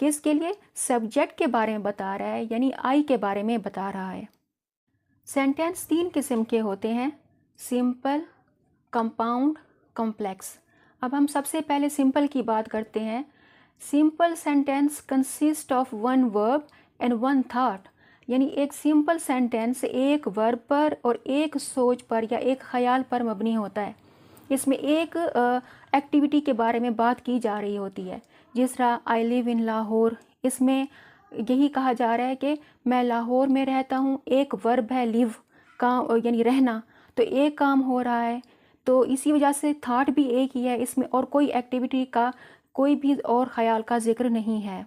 کس کے لیے؟ سبجیکٹ کے بارے میں بتا رہا ہے، یعنی آئی کے بارے میں بتا رہا ہے۔ سینٹینس 3 قسم کے ہوتے ہیں، سمپل، کمپاؤنڈ، کمپلیکس۔ اب ہم سب سے پہلے سمپل کی بات کرتے ہیں۔ Simple sentence consist of one ورب اینڈ ون تھاٹ، یعنی ایک سمپل سینٹینس ایک ورب پر اور ایک سوچ پر یا ایک خیال پر مبنی ہوتا ہے۔ اس میں ایک ایکٹیویٹی کے بارے میں بات کی جا رہی ہوتی ہے، جس طرح آئی لیو ان لاہور، اس میں یہی کہا جا رہا ہے کہ میں لاہور میں رہتا ہوں، ایک ورب ہے لیو، کام یعنی رہنا، تو ایک کام ہو رہا ہے، تو اسی وجہ سے تھاٹ بھی ایک ہی ہے، اس میں اور کوئی ایکٹیویٹی کا کوئی بھی اور خیال کا ذکر نہیں ہے۔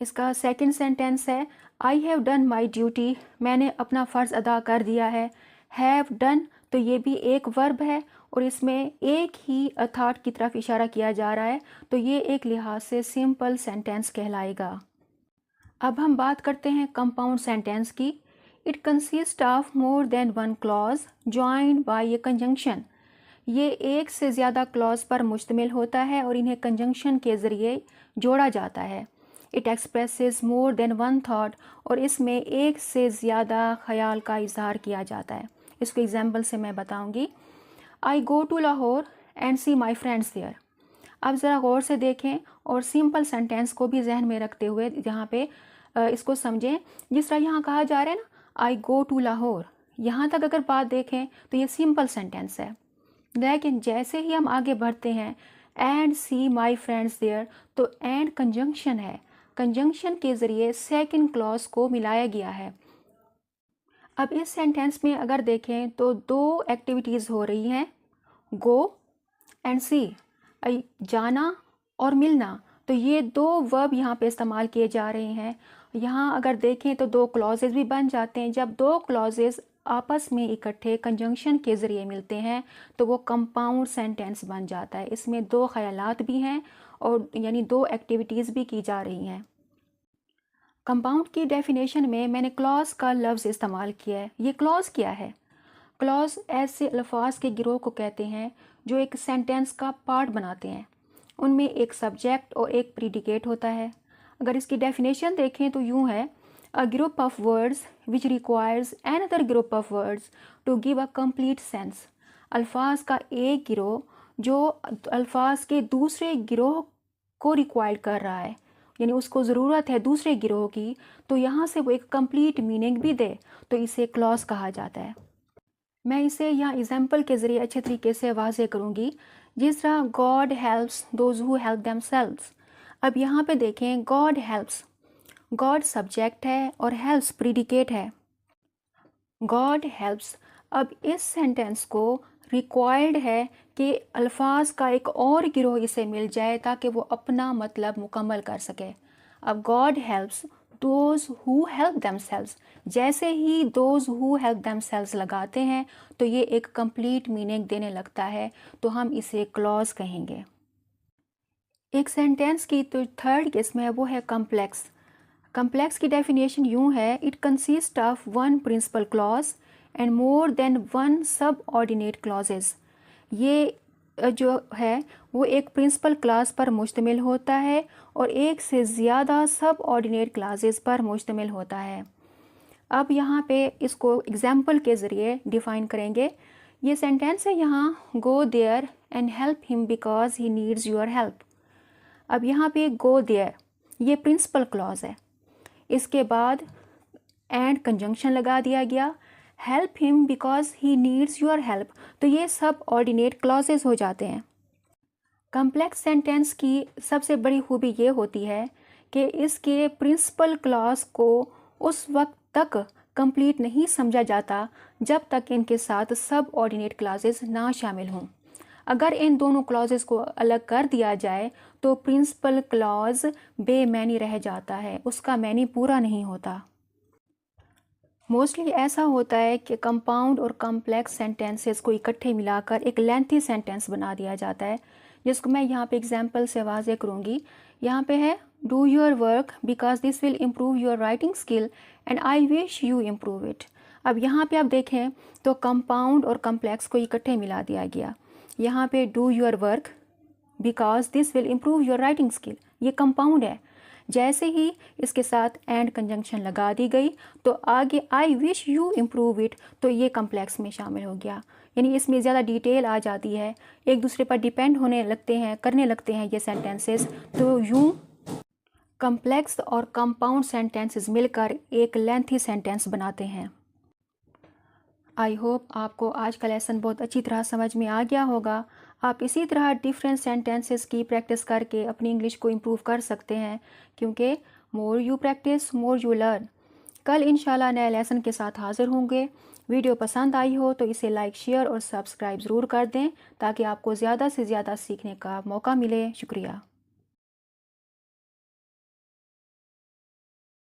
اس کا سیکنڈ سینٹینس ہے I have done my duty, میں نے اپنا فرض ادا کر دیا ہے۔ ہیو ڈن، تو یہ بھی ایک ورب ہے اور اس میں ایک ہی تھاٹ کی طرف اشارہ کیا جا رہا ہے، تو یہ ایک لحاظ سے سمپل سینٹینس کہلائے گا۔ اب ہم بات کرتے ہیں کمپاؤنڈ سینٹینس کی۔ It consist of more than one clause joined by a conjunction, یہ ایک سے زیادہ کلاز پر مشتمل ہوتا ہے اور انہیں کنجنکشن کے ذریعے جوڑا جاتا ہے۔ It expresses more than one thought, اور اس میں ایک سے زیادہ خیال کا اظہار کیا جاتا ہے۔ اس کو ایگزامپل سے میں بتاؤں گی۔ I go to Lahore and see my friends there. اب ذرا غور سے دیکھیں اور سمپل سینٹینس کو بھی ذہن میں رکھتے ہوئے یہاں پہ اس کو سمجھیں۔ جس طرح یہاں کہا جا رہا ہے نا آئی گو ٹو لاہور، یہاں تک اگر بات دیکھیں تو یہ سمپل سینٹینس ہے، لیکن جیسے ہی ہم آگے بڑھتے ہیں and see my friends there, تو اینڈ کنجنکشن ہے، کنجنکشن کے ذریعے سیکنڈ کلاز کو ملایا گیا ہے۔ اب اس سینٹینس میں اگر دیکھیں تو دو ایکٹیویٹیز ہو رہی ہیں، گو اینڈ سی، جانا اور ملنا، تو یہ دو ورب یہاں پہ استعمال کیے جا رہے ہیں۔ یہاں اگر دیکھیں تو دو کلازز بھی بن جاتے ہیں۔ جب دو کلازز آپس میں اکٹھے کنجنکشن کے ذریعے ملتے ہیں تو وہ کمپاؤنڈ سینٹینس بن جاتا ہے۔ اس میں دو خیالات بھی ہیں اور یعنی دو ایکٹیویٹیز بھی کی جا رہی ہیں۔ کمپاؤنڈ کی ڈیفینیشن میں نے کلاز کا لفظ استعمال کیا ہے۔ یہ کلاز کیا ہے؟ کلاز ایسے الفاظ کے گروہ کو کہتے ہیں جو ایک سینٹینس کا پارٹ بناتے ہیں۔ ان میں ایک سبجیکٹ اور ایک پریڈیکیٹ ہوتا ہے۔ اگر اس کی ڈیفینیشن دیکھیں تو یوں ہے، a group of words which requires another group of words to give a complete sense، الفاظ کا ایک گروہ جو الفاظ کے دوسرے گروہ کو ریکوائر کر رہا ہے، یعنی اس کو ضرورت ہے دوسرے گروہ کی، تو یہاں سے وہ ایک کمپلیٹ میننگ بھی دے، تو اسے کلاز کہا جاتا ہے۔ میں اسے یہاں ایگزامپل کے ذریعے اچھے طریقے سے واضح کروں گی، جس طرح God helps those who help themselves۔ اب یہاں پہ دیکھیں God helps، God سبجیکٹ ہے اور helps پریڈیکیٹ ہے۔ God helps، اب اس سینٹینس کو ریکوائرڈ ہے کہ الفاظ کا ایک اور گروہ اسے مل جائے تاکہ وہ اپنا مطلب مکمل کر سکے۔ اب God helps those who help themselves، جیسے ہی those who help themselves لگاتے ہیں تو یہ ایک کمپلیٹ میننگ دینے لگتا ہے، تو ہم اسے کلاز کہیں گے۔ ایک سینٹینس کی تو تھرڈ قسم ہے، وہ ہے کمپلیکس۔ کمپلیکس کی ڈیفینیشن یوں ہے، it consist of one principal clause and more than one subordinate clauses. یہ جو ہے وہ ایک پرنسپل کلاز پر مشتمل ہوتا ہے اور ایک سے زیادہ سب آرڈینیٹ کلازز پر مشتمل ہوتا ہے۔ اب یہاں پہ اس کو ایگزامپل کے ذریعے ڈیفائن کریں گے۔ یہ سینٹینس ہے یہاں، گو دیئر اینڈ ہیلپ ہم because he needs your help. اب یہاں پہ گو دیئر یہ پرنسپل کلاز ہے، اس کے بعد اینڈ کنجنکشن لگا دیا گیا، ہیلپ ہم because he needs your help, تو یہ سب آرڈینیٹ کلازز ہو جاتے ہیں۔ کمپلیکس سینٹینس کی سب سے بڑی خوبی یہ ہوتی ہے کہ اس کے پرنسپل کلاز کو اس وقت تک کمپلیٹ نہیں سمجھا جاتا جب تک ان کے ساتھ سب آرڈینیٹ کلازز نہ شامل ہوں۔ اگر ان دونوں کلازز کو الگ کر دیا جائے تو پرنسپل کلاز بے معنی رہ جاتا ہے، اس کا معنی پورا نہیں ہوتا۔ موسٹلی ایسا ہوتا ہے کہ کمپاؤنڈ اور کمپلیکس سینٹینسز کو اکٹھے ملا کر ایک لینتھی سینٹینس بنا دیا جاتا ہے، جس کو میں یہاں پہ ایگزامپل سے واضح کروں گی۔ یہاں پہ ہے do your work because this will improve your writing skill and I wish you improve it. اب یہاں پہ آپ دیکھیں تو کمپاؤنڈ اور کمپلیکس کو اکٹھے ملا دیا گیا۔ یہاں پہ do your work because this will improve your writing skill, یہ کمپاؤنڈ ہے، جیسے ہی اس کے ساتھ اینڈ کنجنکشن لگا دی گئی تو آگے آئی وش یو امپروو اٹ، تو یہ کمپلیکس میں شامل ہو گیا، یعنی اس میں زیادہ ڈیٹیل آ جاتی ہے، ایک دوسرے پر ڈیپینڈ کرنے لگتے ہیں یہ سینٹینسز، تو یوں کمپلیکس اور کمپاؤنڈ سینٹینسز مل کر ایک لینتھی سینٹینس بناتے ہیں۔ آئی ہوپ آپ کو آج کا لیسن بہت اچھی طرح سمجھ میں آ گیا ہوگا۔ آپ اسی طرح ڈیفرنٹ سینٹینسز کی پریکٹس کر کے اپنی انگلش کو امپروو کر سکتے ہیں، کیونکہ more you practice more you learn. کل انشاءاللہ نئے لیسن کے ساتھ حاضر ہوں گے۔ ویڈیو پسند آئی ہو تو اسے لائک، شیئر اور سبسکرائب ضرور کر دیں تاکہ آپ کو زیادہ سے زیادہ سیکھنے کا موقع ملے۔ شکریہ۔